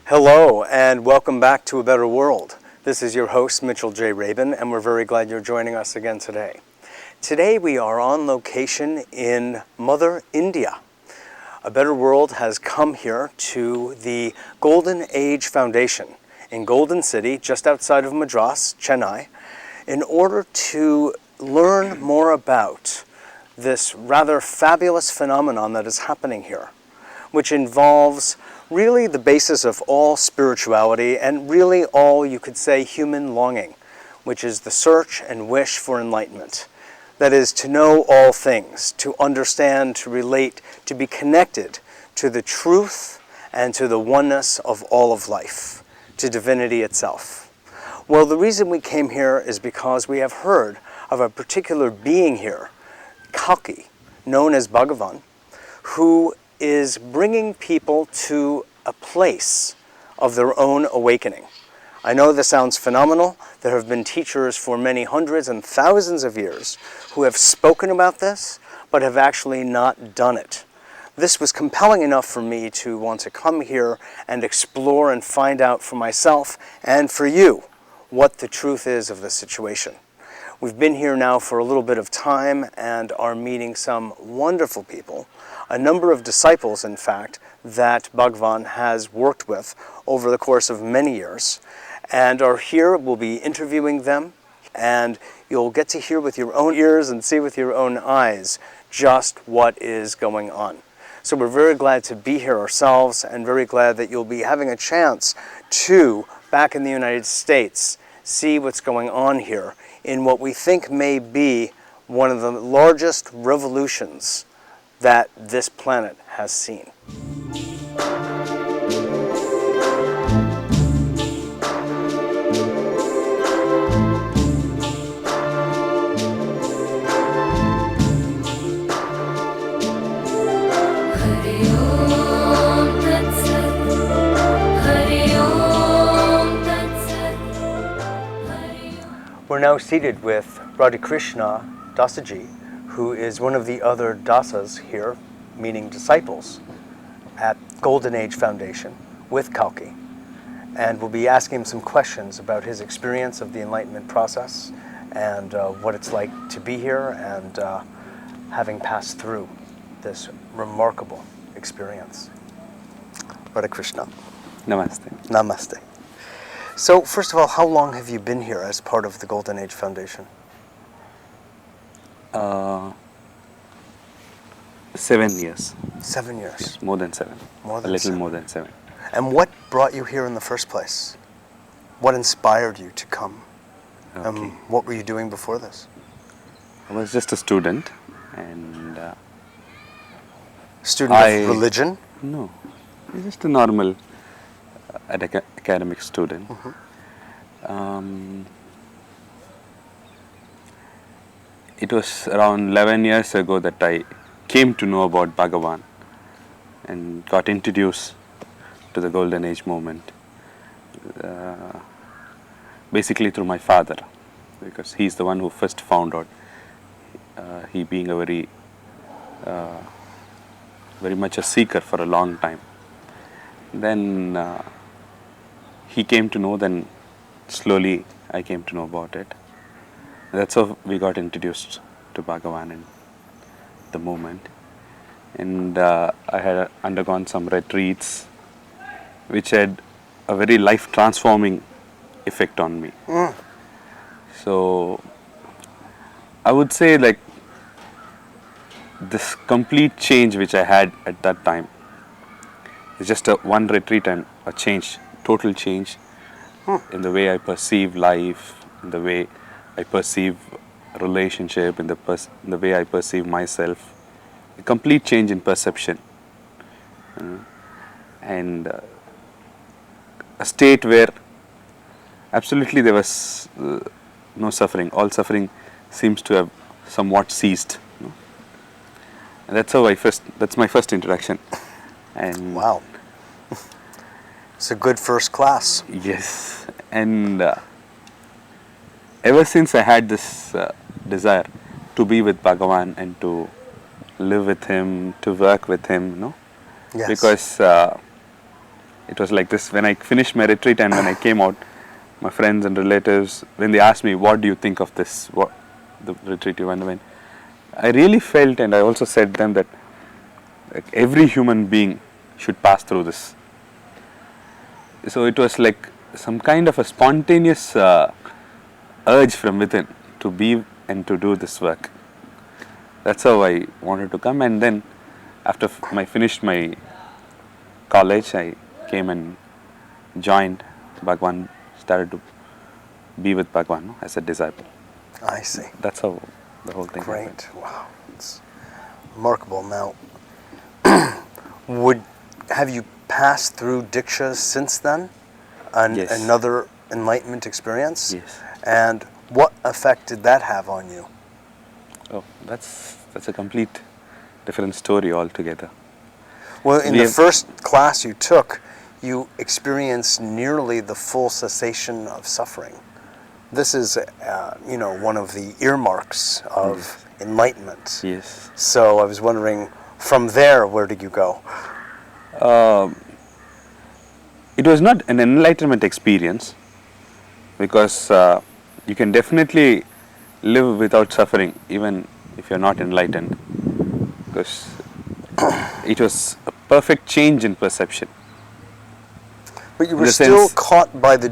Hello and welcome back to A Better World. This is your host Mitchell J. Rabin and we're very glad you're joining us again today. Today we are on location in Mother India. A Better World has come here to the Golden Age Foundation in Golden City, just outside of Madras, Chennai, in order to learn more about this rather fabulous phenomenon that is happening here, which involves really the basis of all spirituality and really all, you could say, human longing, which is the search and wish for enlightenment. That is, to know all things, to understand, to relate, to be connected to the truth and to the oneness of all of life, to divinity itself. Well, the reason we came here is because we have heard of a particular being here, Kalki, known as Bhagavan, who is bringing people to a place of their own awakening. I know this sounds phenomenal. There have been teachers for many hundreds and thousands of years who have spoken about this, but have actually not done it. This was compelling enough for me to want to come here and explore and find out for myself and for you what the truth is of the situation. We've been here now for a little bit of time and are meeting some wonderful people, a number of disciples, in fact, that Bhagavan has worked with over the course of many years, and are here. We'll be interviewing them, and you'll get to hear with your own ears and see with your own eyes just what is going on. So we're very glad to be here ourselves and very glad that you'll be having a chance to, back in the United States, see what's going on here in what we think may be one of the largest revolutions that this planet has seen. We're now seated with Radhakrishna Dasaji, who is one of the other Dasas here, meaning disciples, at Golden Age Foundation with Kalki. And we'll be asking him some questions about his experience of the enlightenment process and what it's like to be here and having passed through this remarkable experience. Radhakrishna. Namaste. Namaste. So, first of all, how long have you been here as part of the Golden Age Foundation? 7 years. 7 years? Yes, more than 7. More than a little 7. more than 7. And what brought you here in the first place? What inspired you to come? Okay. What were you doing before this? I was just a student and... Student of religion? No, just a normal academic student. It was around 11 years ago that I came to know about Bhagavan and got introduced to the Golden Age movement, basically through my father, because he's the one who first found out, he being a very much a seeker for a long time. Then he came to know, then slowly I came to know about it. That's how we got introduced to Bhagavan and the movement. And I had undergone some retreats which had a very life transforming effect on me. So I would say, like, this complete change which I had at that time is just one retreat and a change, total change in the way I perceive life, in the way I perceive relationship, in the way I perceive myself. A complete change in perception, and a state where absolutely there was no suffering. All suffering seems to have somewhat ceased. And that's my first introduction. And wow, it's a good first class. Yes, and ever since I had this desire to be with Bhagavan and to live with him, to work with him, Yes. Because It was like this when I finished my retreat and when I came out, my friends and relatives, when they asked me, what do you think of this, what the retreat you underwent, I really felt, and I also said them that like, every human being should pass through this. So it was like some kind of a spontaneous urge from within to be and to do this work. That's how I wanted to come. And then after I finished my college, I came and joined Bhagwan, started to be with Bhagwan as a disciple. I see. That's how the whole thing Great. happened. Wow. It's remarkable. Now, have you passed through Dikshas since then? Yes. Another enlightenment experience? Yes. And what effect did that have on you? Oh, that's a complete different story altogether. Well, in the first class you took, you experienced nearly the full cessation of suffering. This is, one of the earmarks of enlightenment. Yes. So I was wondering, from there, where did you go? It was not an enlightenment experience because you can definitely live without suffering even if you're not enlightened, because it was a perfect change in perception. But you were still caught by the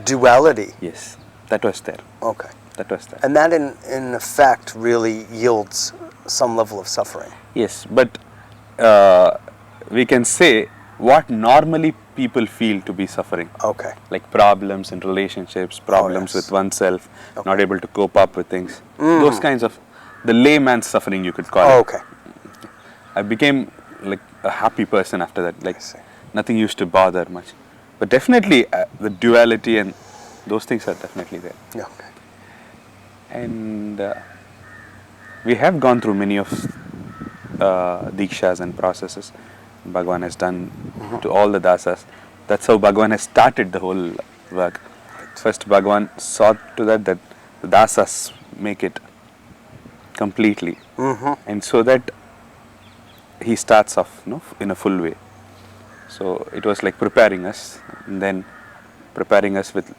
duality. Yes, that was there. Okay. That was there. And that in effect really yields some level of suffering. Yes, but we can say what normally people feel to be suffering. Okay. Like problems in relationships, problems with oneself, not able to cope up with things. Those kinds of, the layman's suffering you could call it. Okay. I became like a happy person after that. Like nothing used to bother much. But definitely the duality and those things are definitely there. Yeah. Okay. And we have gone through many of Dikshas and processes Bhagwan has done to all the Dasas. That's how Bhagwan has started the whole work. First Bhagwan saw to that the Dasas make it completely. And so that he starts off in a full way. So it was like preparing us, and then preparing us with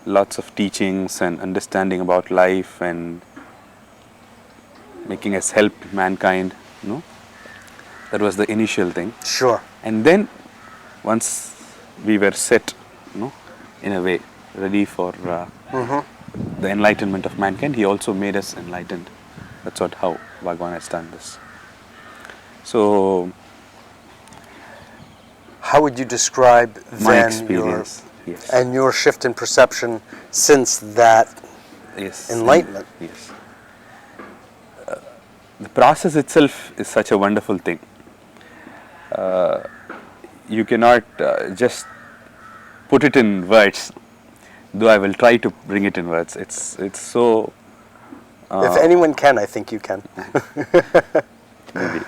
lots of teachings and understanding about life and making us help mankind. That was the initial thing. Sure. And then once we were set, in a way, ready for the enlightenment of mankind, he also made us enlightened. That's how Bhagwan has done this. So, how would you describe my then experience your shift in perception since that enlightenment? Yes. The process itself is such a wonderful thing. You cannot just put it in words, though I will try to bring it in words. It's so... if anyone can, I think you can. Maybe.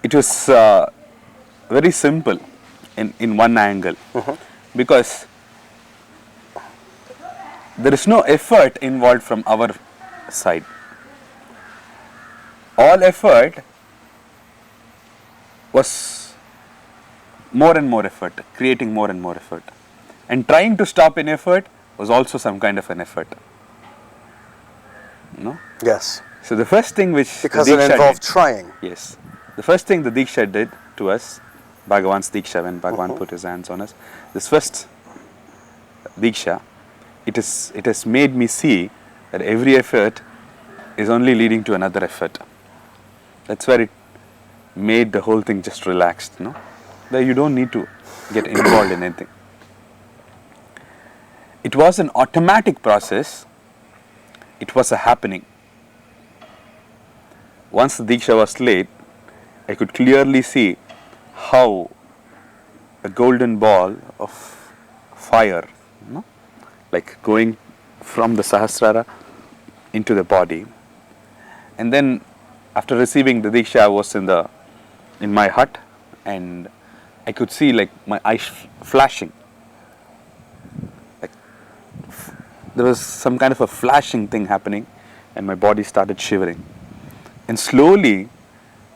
It was very simple in one angle, because there is no effort involved from our side. All effort was more and more effort, creating more and more effort. And trying to stop an effort was also some kind of an effort. Yes. So the first thing which because it involved trying. Yes. The first thing the Diksha did to us, Bhagavan's Diksha, when Bhagavan put his hands on us, this first Diksha, it has made me see that every effort is only leading to another effort. That's where it made the whole thing just relaxed, that you don't need to get involved in anything. It was an automatic process. It was a happening. Once the Diksha was laid, I could clearly see how a golden ball of fire, like going from the Sahasrara into the body. And then after receiving the Diksha, I was in my hut, and I could see like my eyes flashing. Like there was some kind of a flashing thing happening, and my body started shivering. And slowly,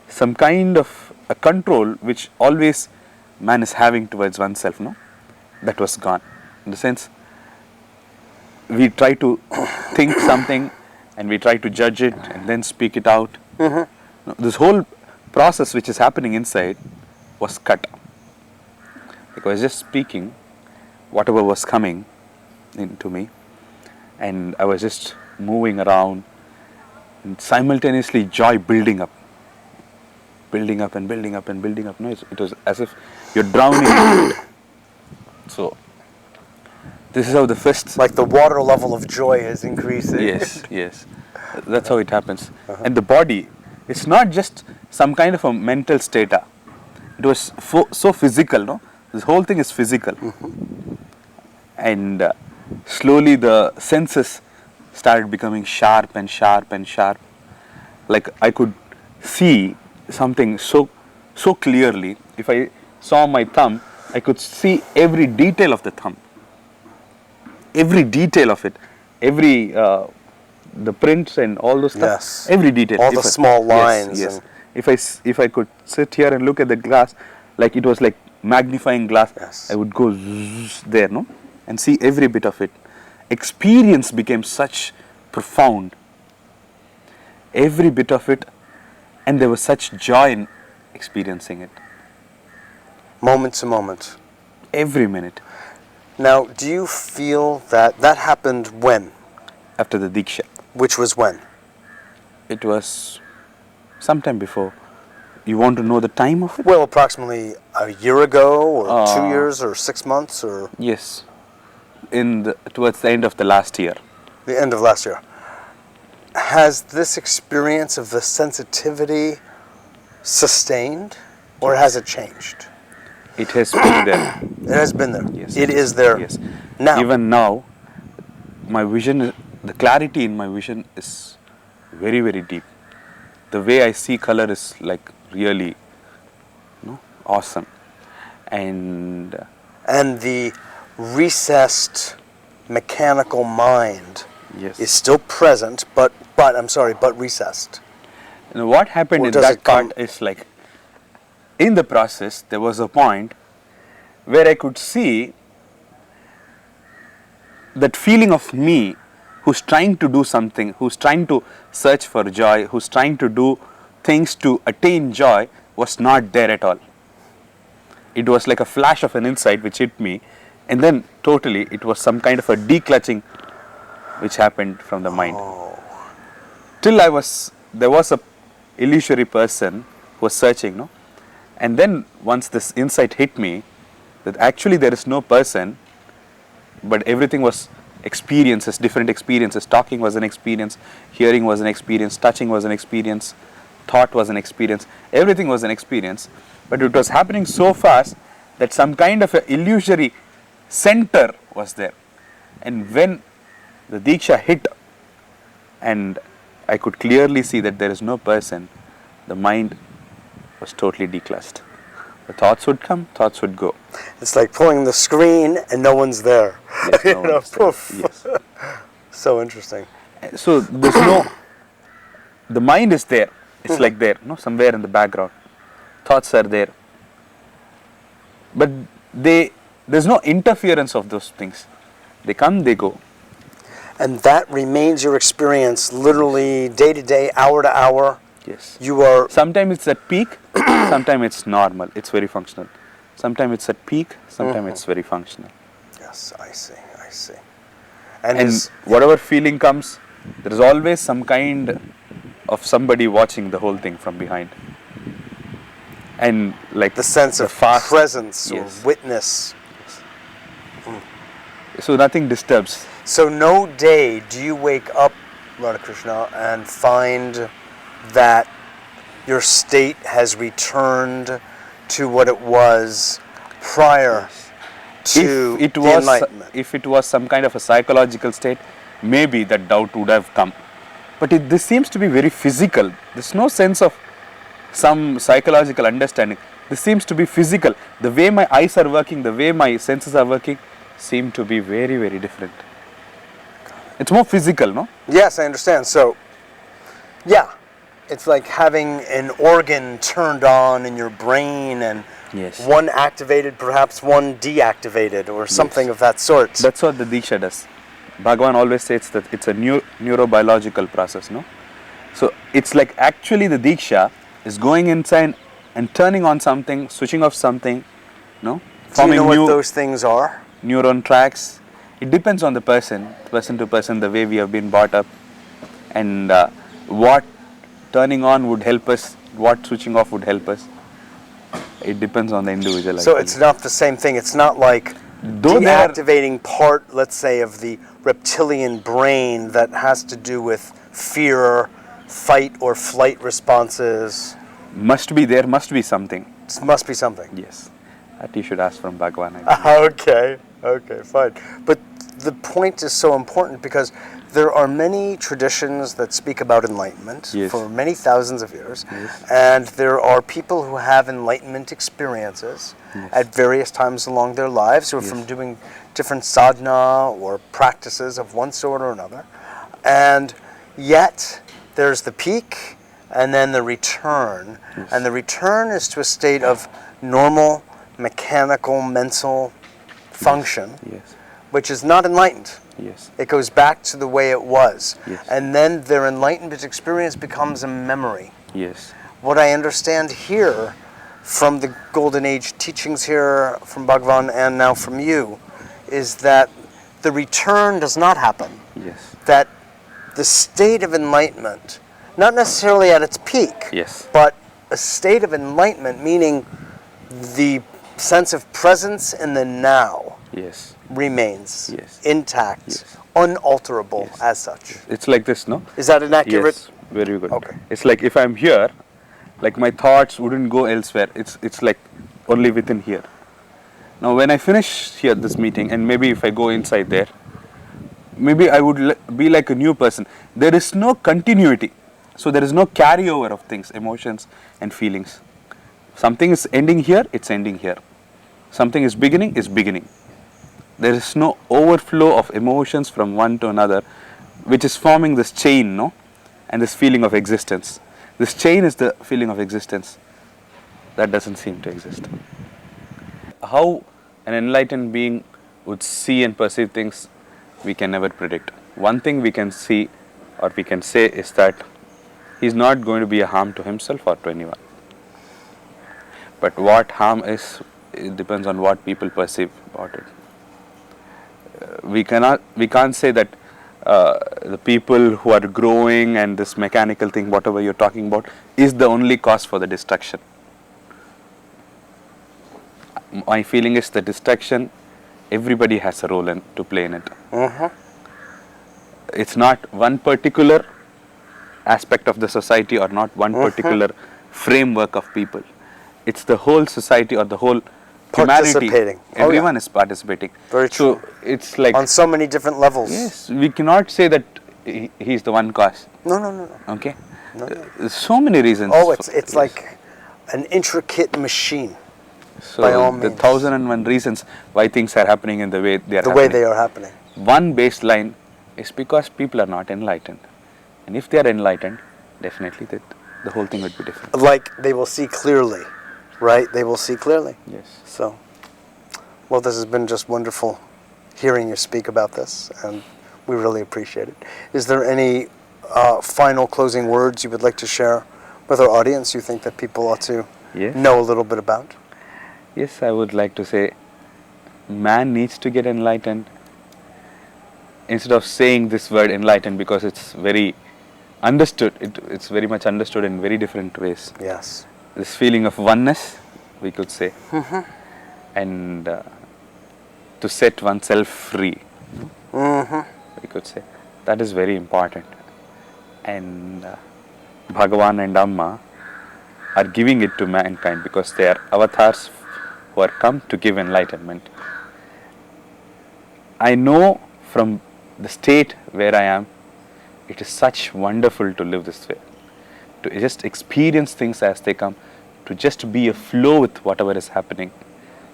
some kind of a control which always man is having towards oneself, no, that was gone. In the sense, we try to think something and we try to judge it and then speak it out. No, this whole process which is happening inside was cut. Like I was just speaking whatever was coming into me, and I was just moving around, and simultaneously joy building up and building up and building up. No, it was as if you're drowning in it. So this is how the first, Like the water level of joy is increasing. yes, that's how it happens. And the body, it's not just some kind of a mental state. It was so physical, no? This whole thing is physical. And slowly the senses started becoming sharp and sharp and sharp. Like I could see something so clearly. If I saw my thumb, I could see every detail of the thumb. Every detail of it. Every the prints and all those stuff. Yes. Every detail. All the small lines. Yes. If I could sit here and look at the glass, like it was like magnifying glass, Yes. I would go zzz there, no, and see every bit of it. Experience became such profound. Every bit of it, and there was such joy in experiencing it. Moment to moment. Every minute. Now, do you feel that happened when? After the Diksha. Which was when? It was sometime before. You want to know the time of it? Well, approximately a year ago, or 2 years, or 6 months, or Yes. Towards the end of the last year. the end of last year. Has this experience of the sensitivity sustained, or has it changed? It has been there. It has been there. Yes. It is there. Yes. Now. Even now, my vision, the clarity in my vision is very, very deep. The way I see color is like really, awesome. And the recessed mechanical mind yes. is still present, but recessed. What happened Or in does that it come- part is like, in the process, there was a point where I could see that feeling of me who's trying to do something, who's trying to search for joy, who's trying to do things to attain joy, was not there at all. It was like a flash of an insight which hit me, and then totally it was some kind of a declutching which happened from the mind. Till there was a illusory person who was searching, no? And then once this insight hit me, that actually there is no person, but everything was experiences, different experiences. Talking was an experience, hearing was an experience, touching was an experience, thought was an experience, everything was an experience. But it was happening so fast that some kind of an illusory center was there. And when the Diksha hit, and I could clearly see that there is no person, the mind was totally declassed. The thoughts would come, thoughts would go. It's like pulling the screen and no one's there. Yes, no one is there. Poof. Yes. So interesting. So there's the mind is there. It's like there, somewhere in the background. Thoughts are there. But there's no interference of those things. They come, they go. And that remains your experience literally day to day, hour to hour. Yes. You are Sometimes it's at peak, sometimes it's normal, it's very functional. Sometimes it's at peak, sometimes it's very functional. Yes, I see. And And whatever feeling comes, there is always some kind of somebody watching the whole thing from behind. And like the sense of fast presence Yes. or witness. So nothing disturbs. So no day do you wake up, Radha Krishna, and find that your state has returned to what it was prior to If the enlightenment. if it was some kind of a psychological state, maybe that doubt would have come. But this seems to be very physical. There's no sense of some psychological understanding. This seems to be physical. The way my eyes are working, the way my senses are working, seem to be very, very different. It's more physical, no? Yes, I understand. So, yeah. it's like having an organ turned on in your brain and Yes. one activated, perhaps one deactivated, or something of that sort. That's what the Diksha does. Bhagavan always says that it's a neurobiological process, no? So it's like actually the Diksha is going inside and turning on something, switching off something, no? Do you know what those things are? Neuron tracks. It depends on the person to person, the way we have been brought up, and what turning on would help us, what switching off would help us. It depends on the individual. So it's not the same thing. It's not like deactivating part, let's say, of the reptilian brain that has to do with fear, fight or flight responses. There must be something. It must be something. Yes. That you should ask from Bhagavan. I Okay, fine. But the point is so important because there are many traditions that speak about enlightenment for many thousands of years, and there are people who have enlightenment experiences at various times along their lives, or from doing different sadhana or practices of one sort or another. And yet there's the peak and then the return. And the return is to a state of normal, mechanical, mental function, which is not enlightened. Yes. It goes back to the way it was. Yes. And then their enlightenment experience becomes a memory. Yes. What I understand here from the Golden Age teachings here from Bhagavan and now from you is that the return does not happen. Yes. That the state of enlightenment, not necessarily at its peak, but a state of enlightenment, meaning the sense of presence in the now, remains intact, unalterable as such. It's like this, no? Is that an accurate? Yes, very good. Okay. It's like if I'm here, like my thoughts wouldn't go elsewhere. It's like only within here. Now when I finish here this meeting, and maybe if I go inside there, maybe I would be like a new person. There is no continuity. So there is no carryover of things, emotions and feelings. Something is ending here, it's ending here. Something is beginning. There is no overflow of emotions from one to another, which is forming this chain, no? And this feeling of existence. This chain is the feeling of existence. That doesn't seem to exist. How an enlightened being would see and perceive things, we can never predict. One thing we can see or we can say is that he's not going to be a harm to himself or to anyone. But what harm is, it depends on what people perceive about it. We can't say that the people who are growing and this mechanical thing, whatever you're talking about, is the only cause for the destruction. My feeling is the destruction, everybody has a role to play in it. It's not one particular aspect of the society or not one particular framework of people. It's the whole society or the whole humanity. Everyone is participating. Very true. So it's like on so many different levels. Yes, we cannot say that he's the one cause. No. Okay. So many reasons. Oh, it's like an intricate machine. So by all means. The 1001 reasons why things are happening in the way they are happening. The way they are happening. One baseline is because people are not enlightened. And if they are enlightened, definitely the whole thing would be different. Like they will see clearly, right? They will see clearly. Yes. So, well, this has been just wonderful hearing you speak about this, and we really appreciate it. Is there any final closing words you would like to share with our audience you think that people ought to know a little bit about? Yes, I would like to say man needs to get enlightened. Instead of saying this word enlightened, because it's very understood, it's very much understood in very different ways. Yes. This feeling of oneness, we could say, and to set oneself free, we could say, that is very important. And Bhagavan and Amma are giving it to mankind because they are avatars who are come to give enlightenment. I know from the state where I am, it is such wonderful to live this way, to just experience things as they come, to just be a flow with whatever is happening.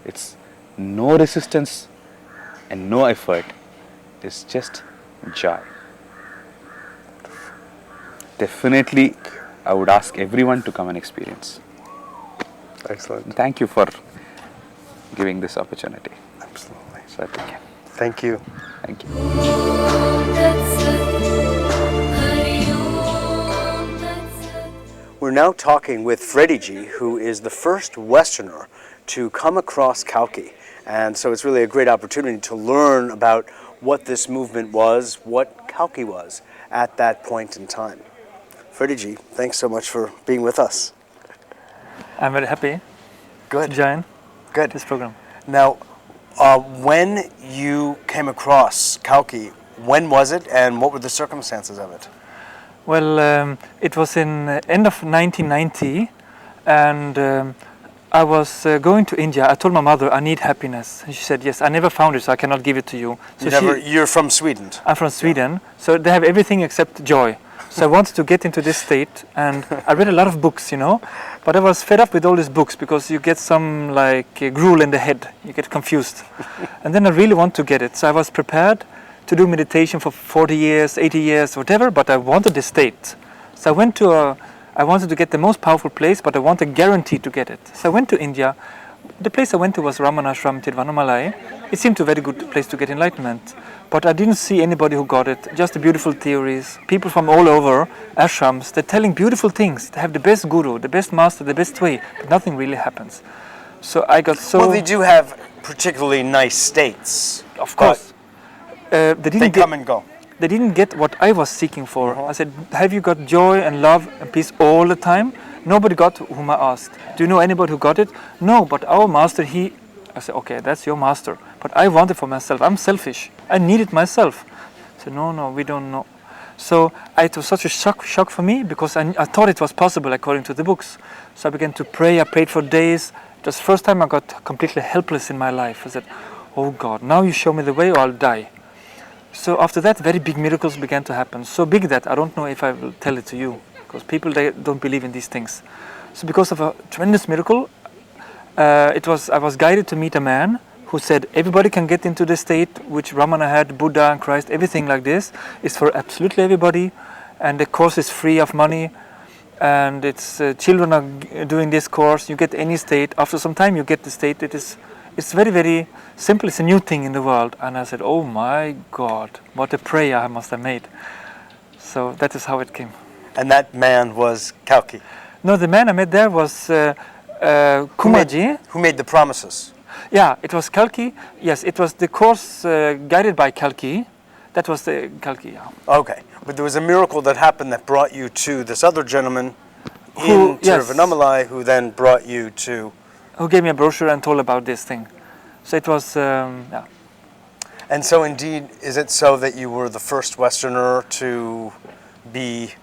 It's no resistance and no effort. It's just joy. Definitely I would ask everyone to come and experience. Excellent. Thank you for giving this opportunity. Absolutely. So I think, Thank you. thank you. We're now talking with Freddie Ji, who is the first Westerner to come across Kalki. And so it's really a great opportunity to learn about what this movement was, what Kalki was at that point in time. Freddie Ji, thanks so much for being with us. I'm very happy to join Good. this program. Now, when you came across Kalki, when was it and what were the circumstances of it? Well, it was in end of 1990, and I was going to India. I told my mother I need happiness, and she said, "Yes, I never found it, so I cannot give it to you." So You're from Sweden. I'm from Sweden, so they have everything except joy. So I wanted to get into this state, and I read a lot of books, but I was fed up with all these books because you get some gruel in the head, you get confused. And then I really want to get it, so I was prepared to do meditation for 40 years, 80 years, whatever, but I wanted the state. So I wanted to get the most powerful place, but I wanted guaranteed to get it. So I went to India. The place I went to was Ramanashram, Tiruvannamalai. It seemed a very good place to get enlightenment. But I didn't see anybody who got it, just the beautiful theories. People from all over, ashrams, they're telling beautiful things. They have the best guru, the best master, the best way, but nothing really happens. So I got so... Well, they do have particularly nice states. Of course. They come and go. They didn't get what I was seeking for. I said, have you got joy and love and peace all the time? Nobody got whom I asked. Do you know anybody who got it? No, but our master, I said, okay, that's your master. But I want it for myself. I'm selfish. I need it myself. I said, no, we don't know. So it was such a shock for me because I thought it was possible according to the books. So I began to pray. I prayed for days. It was the first time I got completely helpless in my life. I said, oh God, now you show me the way or I'll die. So after that, very big miracles began to happen. So big that I don't know if I will tell it to you because people, they don't believe in these things. So because of a tremendous miracle, I was guided to meet a man who said everybody can get into the state which Ramana had, Buddha and Christ, everything like this is for absolutely everybody, and the course is free of money, and it's children are doing this course. You get any state. After some time, you get the state. It's very, very simple. It's a new thing in the world. And I said, oh my God, what a prayer I must have made. So that is how it came. And that man was Kalki. No, the man I met there was Kumaji. Who made the promises? Yeah, it was Kalki. Yes, it was the course guided by Kalki. That was the Kalki, yeah. Okay, but there was a miracle that happened that brought you to this other gentleman in Tiruvannamalai, who then brought you to... Who gave me a brochure and told about this thing. So it was, yeah. And so indeed, is it so that you were the first Westerner to be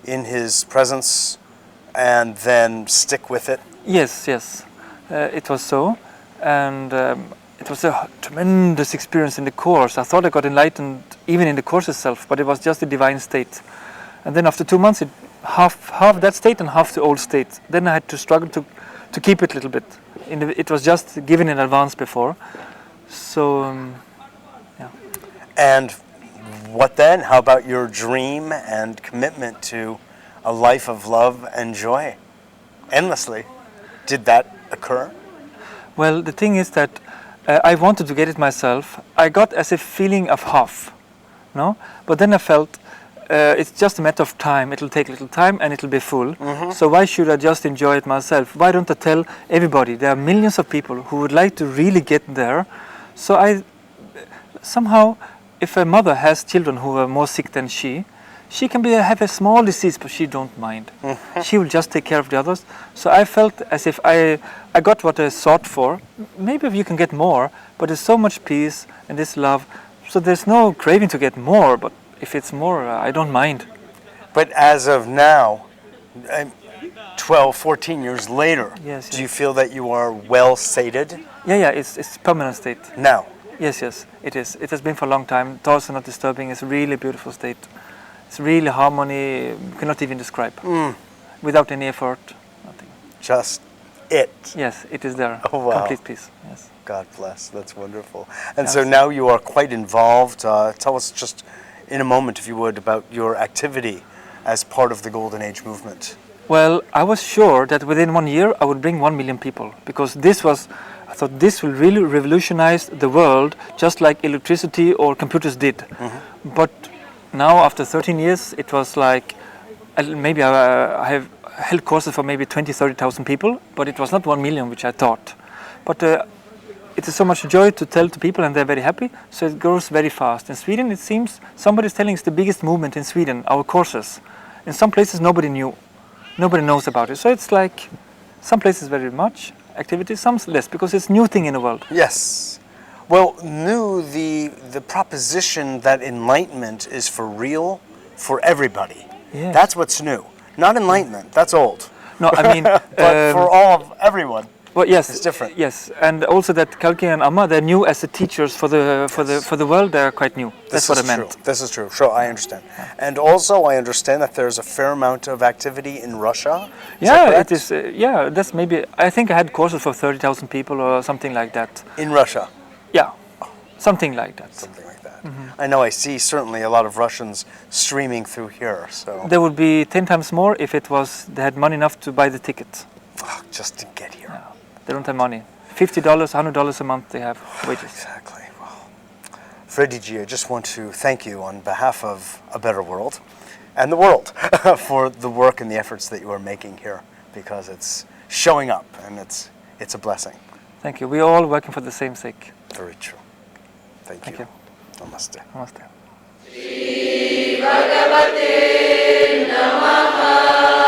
in his presence and then stick with it? Yes, it was so. And it was a tremendous experience in the course. I thought I got enlightened even in the course itself, but it was just a divine state. And then after 2 months, half that state and half the old state. Then I had to struggle to keep it a little bit. It was just given in advance before. So, yeah. And what then? How about your dream and commitment to a life of love and joy endlessly? Did that occur? Well, the thing is that I wanted to get it myself. I got as a feeling of half, no? But then I felt it's just a matter of time. It'll take a little time and it'll be full. Mm-hmm. So why should I just enjoy it myself? Why don't I tell everybody? There are millions of people who would like to really get there. So I somehow, if a mother has children who are more sick than she can have a small disease, but she don't mind. Mm-hmm. She will just take care of the others. So I felt as if I got what I sought for. Maybe you can get more, but there's so much peace and this love. So there's no craving to get more, but if it's more, I don't mind. But as of now, 12, 14 years later, do you feel that you are well sated? Yeah, it's permanent state. Now? Yes, it is. It has been for a long time. Thoughts are not disturbing. It's a really beautiful state. It's really harmony, you cannot even describe. Without any effort, nothing. Just it. Yes, it is there. Oh, wow. Complete peace. Yes. God bless. That's wonderful. And so now you are quite involved. Tell us just in a moment, if you would, about your activity as part of the Golden Age movement. Well, I was sure that within 1 year I would bring 1 million people, because I thought this will really revolutionize the world, just like electricity or computers did. But now, after 13 years, it was like, maybe I have held courses for maybe 20,000-30,000 people, but it was not 1 million, which I thought. But it is so much joy to tell to people, and they're very happy, so it grows very fast. In Sweden, it seems, somebody's telling it's the biggest movement in Sweden, our courses. In some places, nobody knows about it. So it's like, some places very much activity, some less, because it's new thing in the world. Yes. Well, the proposition that enlightenment is for real, for everybody. Yes. That's what's new. Not enlightenment, that's old. No, I mean, But for all of everyone. well, yes, It's different. Yes, and also that Kalki and Amma, they're new as the teachers for the world. They're quite new. That's what I meant. True. This is true. Sure, I understand. And also, I understand that there's a fair amount of activity in Russia. Is that Yeah, correct? it is. Yeah, that's maybe. I think I had courses for 30,000 people or something like that. In Russia, Yeah, something like that. something like that. I know. I see certainly a lot of Russians streaming through here. So There would be 10 times more if it was they had money enough to buy the ticket. just to get here. They don't have money. $50, $100 a month they have wages. Exactly. Well, Freddie G, I just want to thank you on behalf of A Better World and the world for the work and the efforts that you are making here, because it's showing up and it's a blessing. Thank you. We're all working for the same sake. Very true. Thank Thank you. you. Namaste. Namaste. Bhagavate Namaha